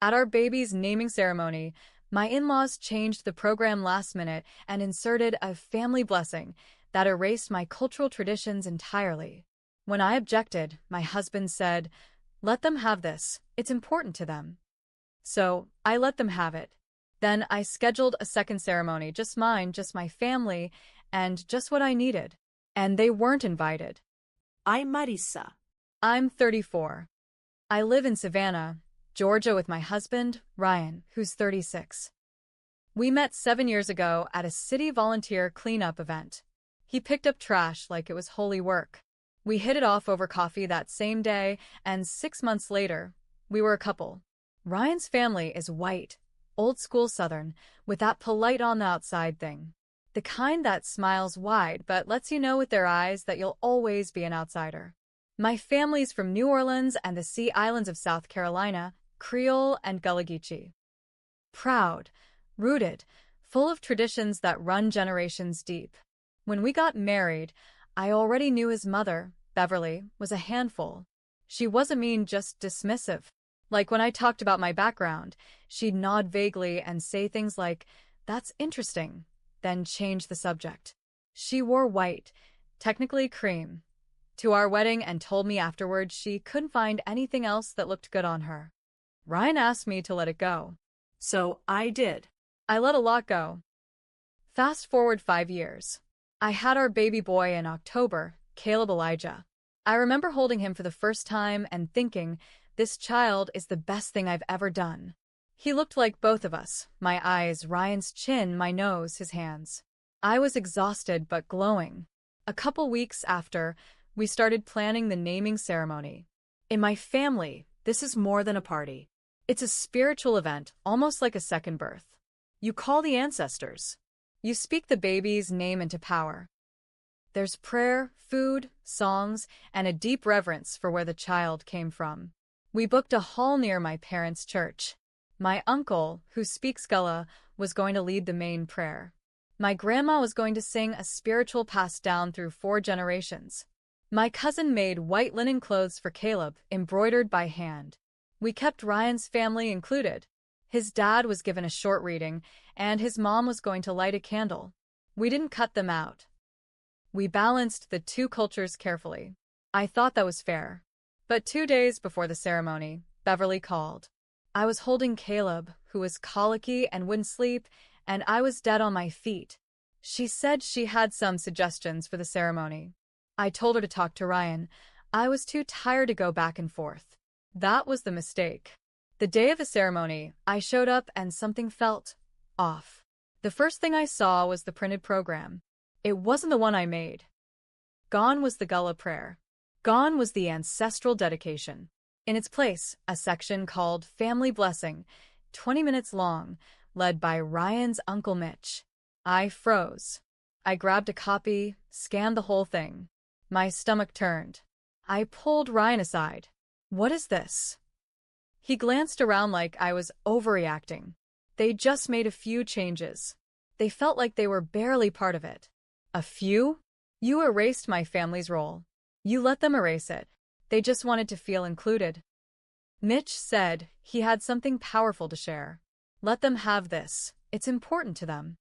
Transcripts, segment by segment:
At our baby's naming ceremony, my in-laws changed the program last minute and inserted a family blessing that erased my cultural traditions entirely. When I objected, my husband said, "Let them have this, it's important to them." So, I let them have it. Then I scheduled a second ceremony, just mine, just my family, and just what I needed. And they weren't invited. I'm Marissa. I'm 34. I live in Savannah, Georgia with my husband, Ryan, who's 36. We met 7 years ago at a city volunteer cleanup event. He picked up trash like it was holy work. We hit it off over coffee that same day, and 6 months later, we were a couple. Ryan's family is white, old-school Southern, with that polite on the outside thing. The kind that smiles wide but lets you know with their eyes that you'll always be an outsider. My family's from New Orleans and the Sea Islands of South Carolina, Creole and Gullah Geechee. Proud, rooted, full of traditions that run generations deep. When we got married, I already knew his mother, Beverly, was a handful. She wasn't mean, just dismissive. Like when I talked about my background, she'd nod vaguely and say things like, "That's interesting," then change the subject. She wore white, technically cream, to our wedding and told me afterwards she couldn't find anything else that looked good on her. Ryan asked me to let it go. So I did. I let a lot go. Fast forward 5 years. I had our baby boy in October, Caleb Elijah. I remember holding him for the first time and thinking, this child is the best thing I've ever done. He looked like both of us, my eyes, Ryan's chin, my nose, his hands. I was exhausted but glowing. A couple weeks after, we started planning the naming ceremony. In my family, this is more than a party. It's a spiritual event, almost like a second birth. You call the ancestors. You speak the baby's name into power. There's prayer, food, songs, and a deep reverence for where the child came from. We booked a hall near my parents' church. My uncle, who speaks Gullah, was going to lead the main prayer. My grandma was going to sing a spiritual passed down through 4 generations. My cousin made white linen clothes for Caleb, embroidered by hand. We kept Ryan's family included. His dad was given a short reading, and his mom was going to light a candle. We didn't cut them out. We balanced the 2 cultures carefully. I thought that was fair. But 2 days before the ceremony, Beverly called. I was holding Caleb, who was colicky and wouldn't sleep, and I was dead on my feet. She said she had some suggestions for the ceremony. I told her to talk to Ryan. I was too tired to go back and forth. That was the mistake. The day of the ceremony, I showed up and something felt off. The first thing I saw was the printed program. It wasn't the one I made. Gone was the Gullah prayer. Gone was the ancestral dedication. In its place, a section called Family Blessing, 20 minutes long, led by Ryan's Uncle Mitch. I froze. I grabbed a copy, scanned the whole thing. My stomach turned. I pulled Ryan aside. "What is this?" He glanced around like I was overreacting. They just made a few changes. They felt like they were barely part of it. A few? You erased my family's role. You let them erase it. They just wanted to feel included. Mitch said he had something powerful to share. Let them have this. It's important to them.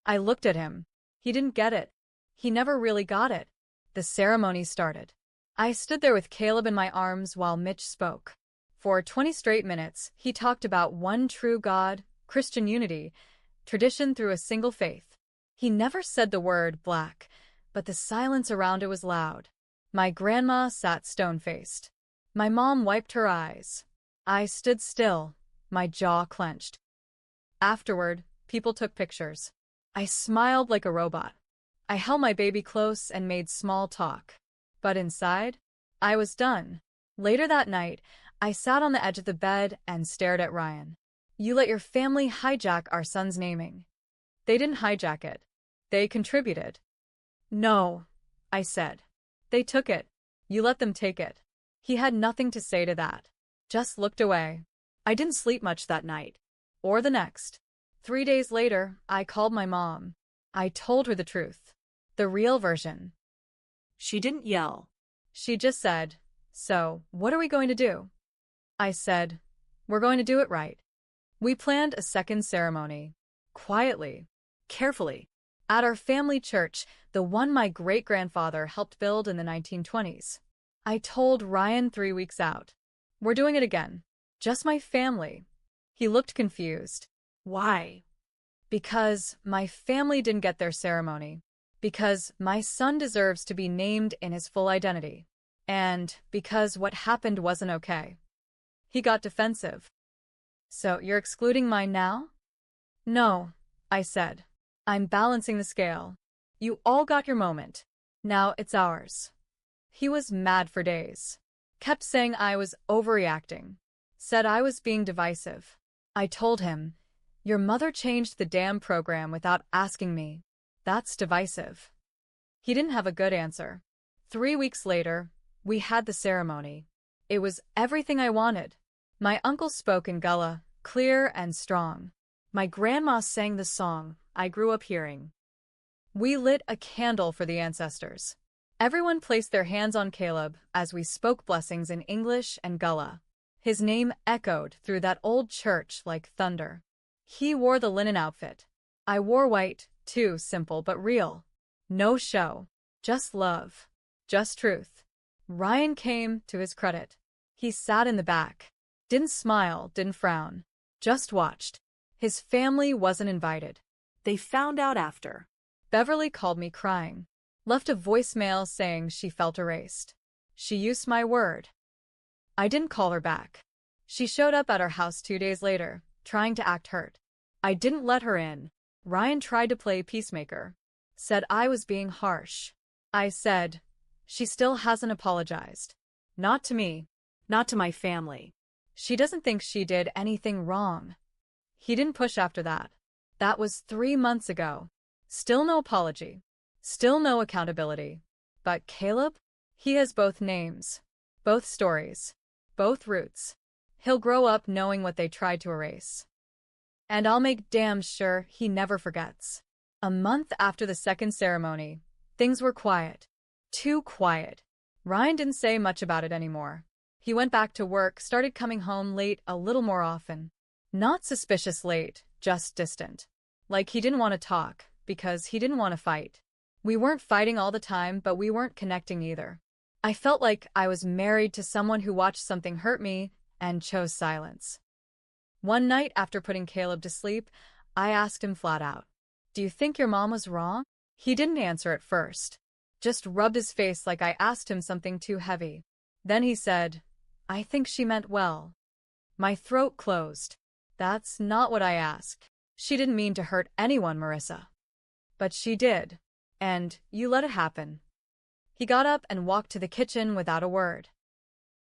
I looked at him. He didn't get it. He never really got it. The ceremony started. I stood there with Caleb in my arms while Mitch spoke. For 20 straight minutes, he talked about one true God, Christian unity, tradition through a single faith. He never said the word black, but the silence around it was loud. My grandma sat stone-faced. My mom wiped her eyes. I stood still, my jaw clenched. Afterward, people took pictures. I smiled like a robot. I held my baby close and made small talk. But inside, I was done. Later that night, I sat on the edge of the bed and stared at Ryan. You let your family hijack our son's naming. They didn't hijack it. They contributed. No, I said. They took it. You let them take it. He had nothing to say to that. Just looked away. I didn't sleep much that night. Or the next. 3 days later, I called my mom. I told her the truth. The real version. She didn't yell. She just said, "So, what are we going to do?" I said, We're going to do it right. We planned a second ceremony. Quietly, carefully. At our family church, the one my great-grandfather helped build in the 1920s. I told Ryan 3 weeks out. We're doing it again. Just my family. He looked confused. Why? Because my family didn't get their ceremony. Because my son deserves to be named in his full identity. And because what happened wasn't okay. He got defensive. So you're excluding mine now? No, I said. I'm balancing the scale. You all got your moment. Now it's ours. He was mad for days. Kept saying I was overreacting. Said I was being divisive. I told him, your mother changed the damn program without asking me. That's divisive. He didn't have a good answer. 3 weeks later, we had the ceremony. It was everything I wanted. My uncle spoke in Gullah, clear and strong. My grandma sang the song I grew up hearing. We lit a candle for the ancestors. Everyone placed their hands on Caleb as we spoke blessings in English and Gullah. His name echoed through that old church like thunder. He wore the linen outfit. I wore white, too, simple but real. No show. Just love. Just truth. Ryan came to his credit. He sat in the back. Didn't smile, didn't frown. Just watched. His family wasn't invited. They found out after. Beverly called me crying. Left a voicemail saying she felt erased. She used my word. I didn't call her back. She showed up at our house 2 days later, trying to act hurt. I didn't let her in. Ryan tried to play peacemaker. Said I was being harsh. I said, she still hasn't apologized. Not to me. Not to my family. She doesn't think she did anything wrong. He didn't push after that. That was 3 months ago. Still no apology. Still no accountability. But Caleb? He has both names. Both stories. Both roots. He'll grow up knowing what they tried to erase. And I'll make damn sure he never forgets. A month after the second ceremony, things were quiet. Too quiet. Ryan didn't say much about it anymore. He went back to work, started coming home late a little more often. Not suspicious late, just distant. Like he didn't want to talk, because he didn't want to fight. We weren't fighting all the time, but we weren't connecting either. I felt like I was married to someone who watched something hurt me and chose silence. One night after putting Caleb to sleep, I asked him flat out, "Do you think your mom was wrong?" He didn't answer at first. Just rubbed his face like I asked him something too heavy. Then he said, "I think she meant well." My throat closed. That's not what I asked. She didn't mean to hurt anyone, Marissa. But she did. And you let it happen. He got up and walked to the kitchen without a word.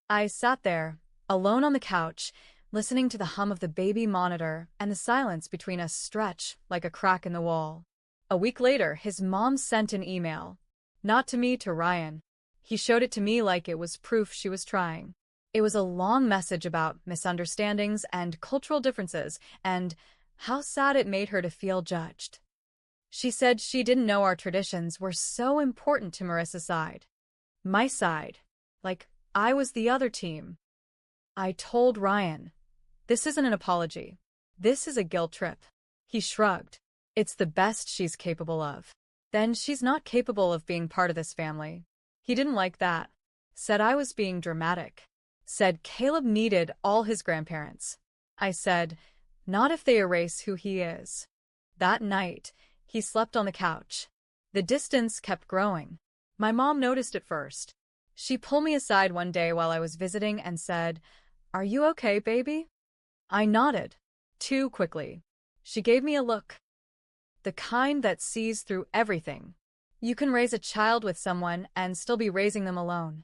I sat there, alone on the couch, listening to the hum of the baby monitor and the silence between us stretch like a crack in the wall. A week later, his mom sent an email. Not to me, to Ryan. He showed it to me like it was proof she was trying. It was a long message about misunderstandings and cultural differences and how sad it made her to feel judged. She said she didn't know our traditions were so important to Marissa's side. My side. Like I was the other team. I told Ryan, this isn't an apology. This is a guilt trip. He shrugged. It's the best she's capable of. Then she's not capable of being part of this family. He didn't like that. Said I was being dramatic. Said Caleb needed all his grandparents. I said, not if they erase who he is. That night, he slept on the couch. The distance kept growing. My mom noticed it first. She pulled me aside one day while I was visiting and said, "Are you okay, baby?" I nodded. Too quickly. She gave me a look. The kind that sees through everything. You can raise a child with someone and still be raising them alone.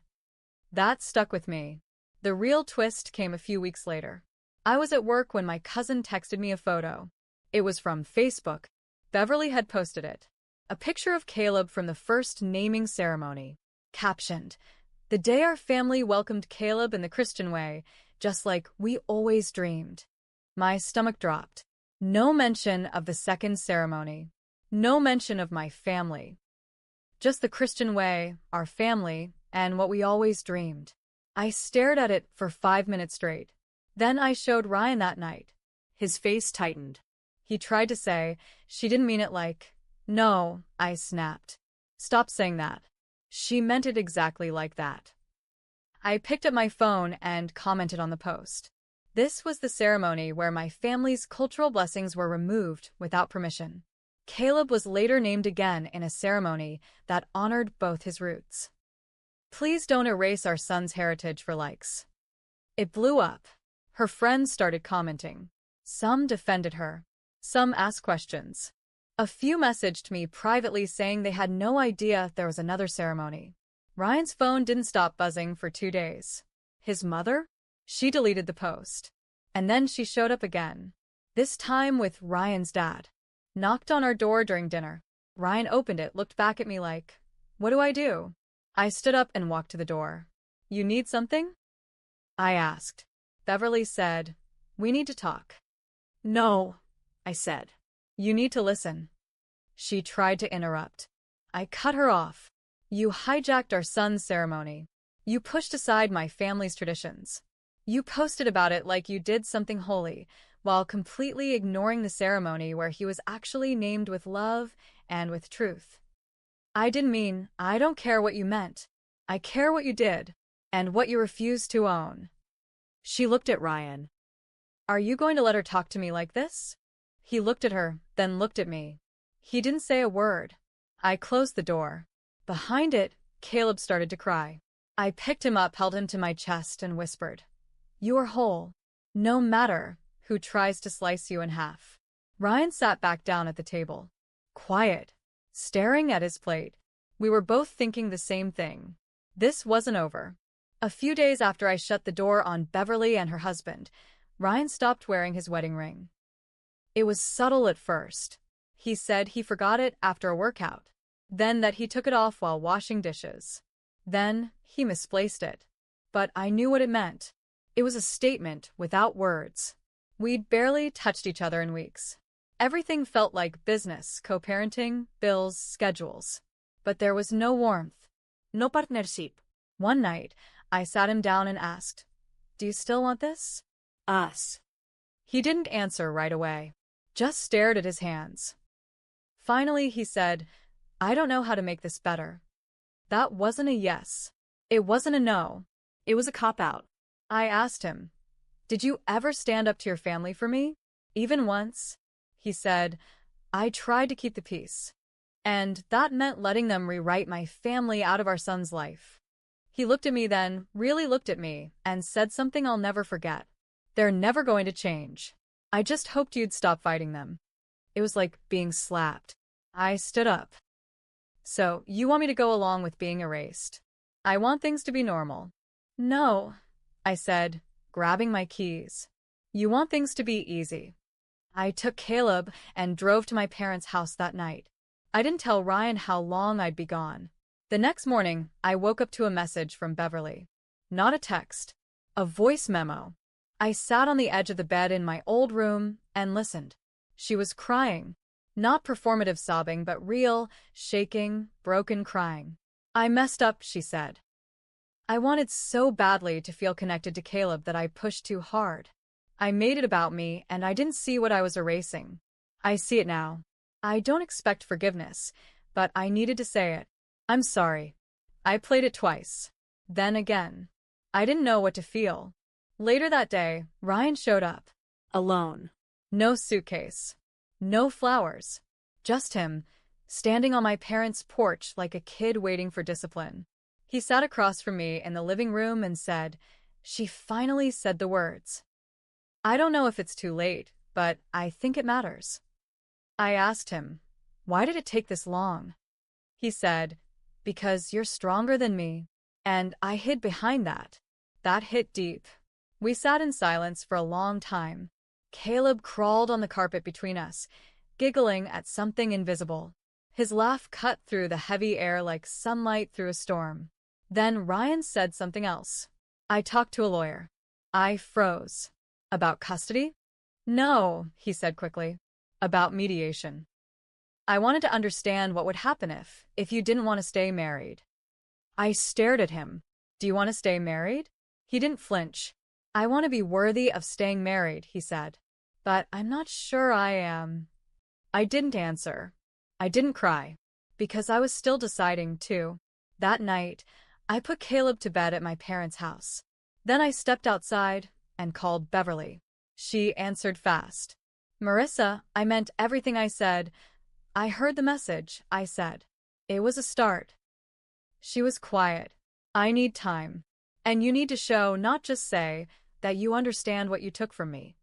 That stuck with me. The real twist came a few weeks later. I was at work when my cousin texted me a photo. It was from Facebook. Beverly had posted it. A picture of Caleb from the first naming ceremony. Captioned, "The day our family welcomed Caleb in the Christian way, just like we always dreamed." My stomach dropped. No mention of the second ceremony. No mention of my family. Just the Christian way, our family, and what we always dreamed. I stared at it for 5 minutes straight. Then I showed Ryan that night. His face tightened. He tried to say, she didn't mean it like, no, I snapped. Stop saying that. She meant it exactly like that. I picked up my phone and commented on the post. This was the ceremony where my family's cultural blessings were removed without permission. Caleb was later named again in a ceremony that honored both his roots. Please don't erase our son's heritage for likes. It blew up. Her friends started commenting. Some defended her. Some asked questions. A few messaged me privately saying they had no idea there was another ceremony. Ryan's phone didn't stop buzzing for 2 days. His mother? She deleted the post. And then she showed up again. This time with Ryan's dad. Knocked on our door during dinner. Ryan opened it, looked back at me like, what do I do? I stood up and walked to the door. You need something? I asked. Beverly said, we need to talk. No, I said. You need to listen. She tried to interrupt. I cut her off. You hijacked our son's ceremony. You pushed aside my family's traditions. You posted about it like you did something holy, while completely ignoring the ceremony where he was actually named with love and with truth. I didn't mean, I don't care what you meant. I care what you did, and what you refused to own. She looked at Ryan. Are you going to let her talk to me like this? He looked at her, then looked at me. He didn't say a word. I closed the door. Behind it, Caleb started to cry. I picked him up, held him to my chest, and whispered, you are whole, no matter who tries to slice you in half. Ryan sat back down at the table, quiet, staring at his plate. We were both thinking the same thing. This wasn't over. A few days after I shut the door on Beverly and her husband, Ryan stopped wearing his wedding ring. It was subtle at first. He said he forgot it after a workout, then that he took it off while washing dishes. Then he misplaced it. But I knew what it meant. It was a statement without words. We'd barely touched each other in weeks. Everything felt like business, co-parenting, bills, schedules. But there was no warmth. No partnership. One night, I sat him down and asked, do you still want this? Us. He didn't answer right away, just stared at his hands. Finally, he said, I don't know how to make this better. That wasn't a yes. It wasn't a no. It was a cop-out. I asked him, did you ever stand up to your family for me? Even once? He said, I tried to keep the peace. And that meant letting them rewrite my family out of our son's life. He looked at me then, really looked at me, and said something I'll never forget. They're never going to change. I just hoped you'd stop fighting them. It was like being slapped. I stood up. So, you want me to go along with being erased? I want things to be normal. No, I said, grabbing my keys. You want things to be easy. I took Caleb and drove to my parents' house that night. I didn't tell Ryan how long I'd be gone. The next morning, I woke up to a message from Beverly. Not a text. A voice memo. I sat on the edge of the bed in my old room and listened. She was crying. Not performative sobbing, but real, shaking, broken crying. I messed up, she said. I wanted so badly to feel connected to Caleb that I pushed too hard. I made it about me, and I didn't see what I was erasing. I see it now. I don't expect forgiveness, but I needed to say it. I'm sorry. I played it twice. Then again. I didn't know what to feel. Later that day, Ryan showed up. Alone. No suitcase. No flowers. Just him, standing on my parents' porch like a kid waiting for discipline. He sat across from me in the living room and said, she finally said the words. I don't know if it's too late, but I think it matters. I asked him, why did it take this long? He said, because you're stronger than me. And I hid behind that. That hit deep. We sat in silence for a long time. Caleb crawled on the carpet between us, giggling at something invisible. His laugh cut through the heavy air like sunlight through a storm. Then Ryan said something else. I talked to a lawyer. I froze. About custody? No, he said quickly. About mediation. I wanted to understand what would happen if you didn't want to stay married. I stared at him. Do you want to stay married? He didn't flinch. I want to be worthy of staying married, he said. But I'm not sure I am. I didn't answer. I didn't cry. Because I was still deciding, too. That night, I put Caleb to bed at my parents' house. Then I stepped outside and called Beverly. She answered fast. Marissa, I meant everything I said. I heard the message, I said. It was a start. She was quiet. I need time. And you need to show, not just say, that you understand what you took from me.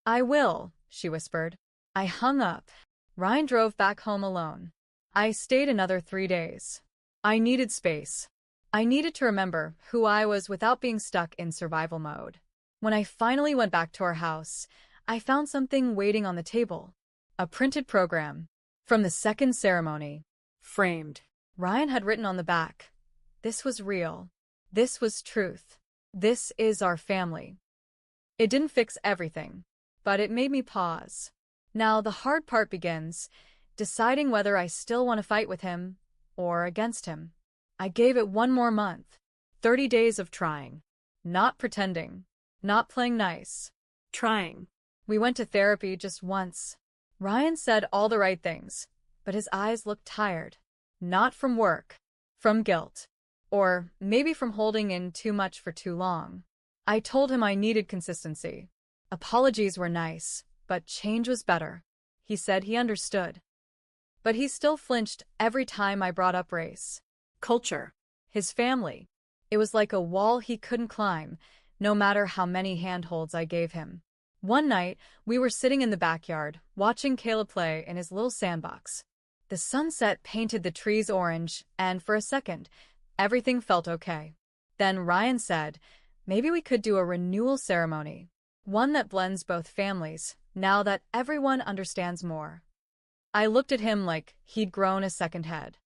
I will, she whispered. I hung up. Ryan drove back home alone. I stayed another 3 days. I needed space. I needed to remember who I was without being stuck in survival mode. When I finally went back to our house, I found something waiting on the table. A printed program. From the second ceremony. Framed. Ryan had written on the back, "This was real. This was truth. This is our family." It didn't fix everything, but it made me pause. Now the hard part begins, deciding whether I still want to fight with him or against him. I gave it 1 more month. 30 days of trying. Not pretending. Not playing nice. Trying. We went to therapy just once. Ryan said all the right things, but his eyes looked tired. Not from work. From guilt. Or maybe from holding in too much for too long. I told him I needed consistency. Apologies were nice, but change was better. He said he understood. But he still flinched every time I brought up race. Culture. His family. It was like a wall he couldn't climb, no matter how many handholds I gave him. One night, we were sitting in the backyard, watching Caleb play in his little sandbox. The sunset painted the trees orange, and for a second, everything felt okay. Then Ryan said, maybe we could do a renewal ceremony. One that blends both families, now that everyone understands more. I looked at him like he'd grown a second head.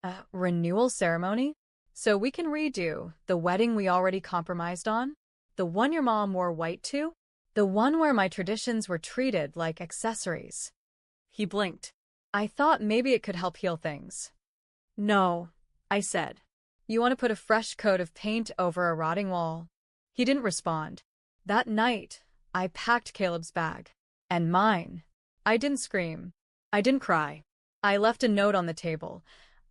A renewal ceremony? So we can redo the wedding we already compromised on? The one your mom wore white to? The one where my traditions were treated like accessories? He blinked. I thought maybe it could help heal things. No, I said. You want to put a fresh coat of paint over a rotting wall? He didn't respond. That night, I packed Caleb's bag. And mine. I didn't scream. I didn't cry. I left a note on the table.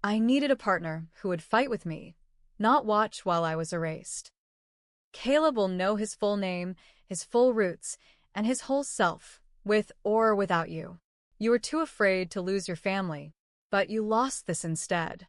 I needed a partner who would fight with me, not watch while I was erased. Caleb will know his full name, his full roots, and his whole self, with or without you. You were too afraid to lose your family, but you lost this instead.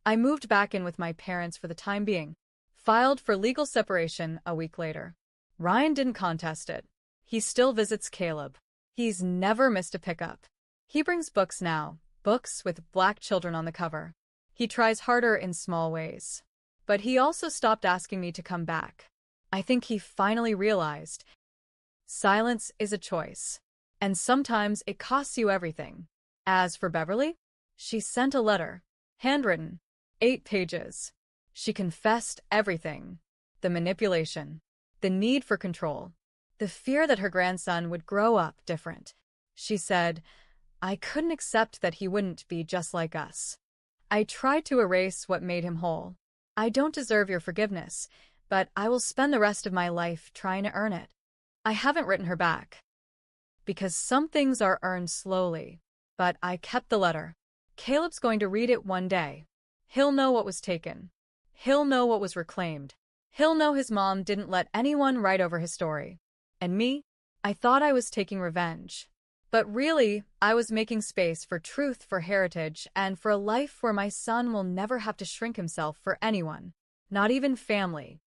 I moved back in with my parents for the time being, filed for legal separation a week later. Ryan didn't contest it. He still visits Caleb. He's never missed a pickup. He brings books now, books with black children on the cover. He tries harder in small ways. But he also stopped asking me to come back. I think he finally realized silence is a choice. And sometimes it costs you everything. As for Beverly, she sent a letter. Handwritten. 8 pages. She confessed everything. The manipulation. The need for control. The fear that her grandson would grow up different. She said, I couldn't accept that he wouldn't be just like us. I tried to erase what made him whole. I don't deserve your forgiveness, but I will spend the rest of my life trying to earn it. I haven't written her back. Because some things are earned slowly. But I kept the letter. Caleb's going to read it one day. He'll know what was taken. He'll know what was reclaimed. He'll know his mom didn't let anyone write over his story. And me? I thought I was taking revenge. But really, I was making space for truth, for heritage, and for a life where my son will never have to shrink himself for anyone. Not even family.